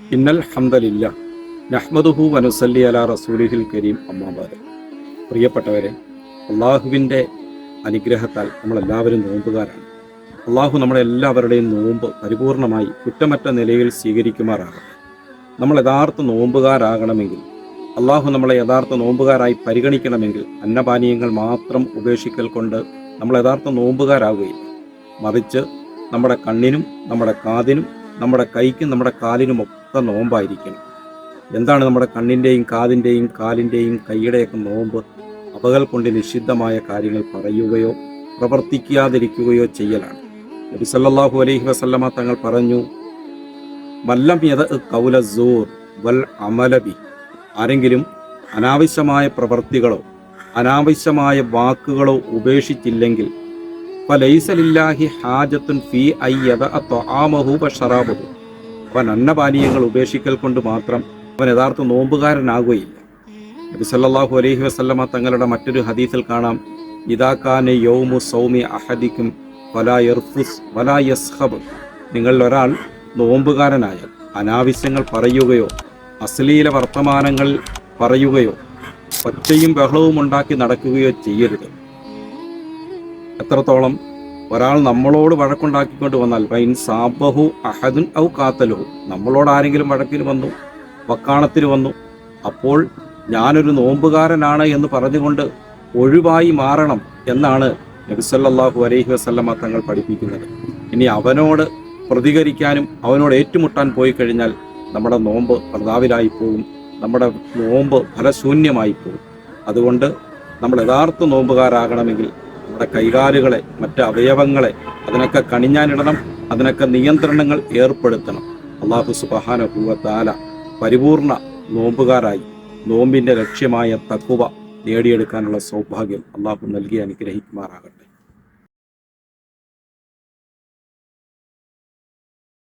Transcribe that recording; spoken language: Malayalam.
ഇന്നൽ ഹംദലില്ലാ നഹ്മദുഹു വനുസല്ലി അലാ റസൂലിഹിൽ കരീം അമ്മാ ബഅദ്. പ്രിയപ്പെട്ടവരെ, അള്ളാഹുവിൻ്റെ അനുഗ്രഹത്താൽ നമ്മളെല്ലാവരും നോമ്പുകാരാണ്. അള്ളാഹു നമ്മളെല്ലാവരുടെയും നോമ്പ് പരിപൂർണമായി കുറ്റമറ്റ നിലയിൽ സ്വീകരിക്കുമാറാകട്ടെ. നമ്മൾ യഥാർത്ഥ നോമ്പുകാരാകണമെങ്കിൽ, അള്ളാഹു നമ്മളെ യഥാർത്ഥ നോമ്പുകാരായി പരിഗണിക്കണമെങ്കിൽ അന്നപാനീയങ്ങൾ മാത്രം ഉപേക്ഷിക്കൽ കൊണ്ട് നമ്മൾ യഥാർത്ഥ നോമ്പുകാരാകുകയില്ല. മറിച്ച് നമ്മുടെ കണ്ണിനും നമ്മുടെ കാതിനും നമ്മുടെ കൈക്കും നമ്മുടെ കാലിനുമൊക്കെ നോമ്പായിരിക്കണം. എന്താണ് നമ്മുടെ കണ്ണിൻ്റെയും കാതിൻ്റെയും കാലിൻ്റെയും കൈയുടെയൊക്കെ നോമ്പ്? അവകൾ കൊണ്ട് നിഷിദ്ധമായ കാര്യങ്ങൾ പറയുകയോ പ്രവർത്തിക്കാതിരിക്കുകയോ ചെയ്യലാണ്. നബി സല്ലല്ലാഹു അലൈഹി വസല്ലമ തങ്ങൾ പറഞ്ഞു, മല്ലം യദ ഖൗല സൂർ വൽ അമല ബി, ആരെങ്കിലും അനാവശ്യമായ പ്രവൃത്തികളോ അനാവശ്യമായ വാക്കുകളോ ഉപേക്ഷിച്ചില്ലെങ്കിൽ ഫലൈസ ലില്ലാഹി ഹാജത്തുൻ ഫീ അയ്യദ ത്വആമഹു വശറാബഹു, അവൻ അന്നപാനീയങ്ങൾ ഉപേക്ഷിക്കൽ കൊണ്ട് മാത്രം അവൻ യഥാർത്ഥ നോമ്പുകാരനാകുകയില്ല. നബി സല്ലല്ലാഹു അലൈഹി വസല്ലമ തങ്ങളുടെ മറ്റൊരു ഹദീസിൽ കാണാം, ഇദാ കാന യൗമു സൗമി അഹദിക്കും വലാ യർഫുസ് വലാ യസ്ഖബ്, നിങ്ങളിൽ ഒരാൾ നോമ്പുകാരനായാൽ അനാവശ്യങ്ങൾ പറയുകയോ അശ്ലീല വർത്തമാനങ്ങൾ പറയുകയോ ഒച്ചയും ബഹളവും ഉണ്ടാക്കി നടക്കുകയോ ചെയ്യരുത്. എത്രത്തോളം ഒരാൾ നമ്മളോട് വഴക്കുണ്ടാക്കിക്കൊണ്ട് വന്നാൽ വൈൻ സാബഹു അഹദുൻ ഔ കാത്തലുഹു, നമ്മളോട് ആരെങ്കിലും വഴക്കിന് വന്നു, വക്കാണത്തിന് വന്നു, അപ്പോൾ ഞാനൊരു നോമ്പുകാരനാണ് എന്ന് പറഞ്ഞുകൊണ്ട് ഒഴിവായി മാറണം എന്നാണ് നബി സല്ലല്ലാഹു അലൈഹി വസല്ലമ തങ്ങൾ പഠിപ്പിക്കുന്നത്. ഇനി അവനോട് പ്രതികരിക്കാനും അവനോട് ഏറ്റുമുട്ടാൻ പോയി കഴിഞ്ഞാൽ നമ്മുടെ നോമ്പ് പ്രതാവിലായി പോകും, നമ്മുടെ നോമ്പ് ഫലശൂന്യമായി പോകും. അതുകൊണ്ട് നമ്മൾ യഥാർത്ഥ നോമ്പുകാരാകണമെങ്കിൽ നമ്മുടെ കൈകാലുകളെ, മറ്റ് അവയവങ്ങളെ അതിനൊക്കെ കണിഞ്ഞാനിടണം, അതിനൊക്കെ നിയന്ത്രണങ്ങൾ ഏർപ്പെടുത്തണം. അല്ലാഹു സുബ്ഹാനഹു വ തആല പരിപൂർണ നോമ്പുകാരായി നോമ്പിൻ്റെ ലക്ഷ്യമായ തഖ്വ നേടിയെടുക്കാനുള്ള സൗഭാഗ്യം അല്ലാഹു നൽകി അനുഗ്രഹിക്കുമാറാകട്ടെ.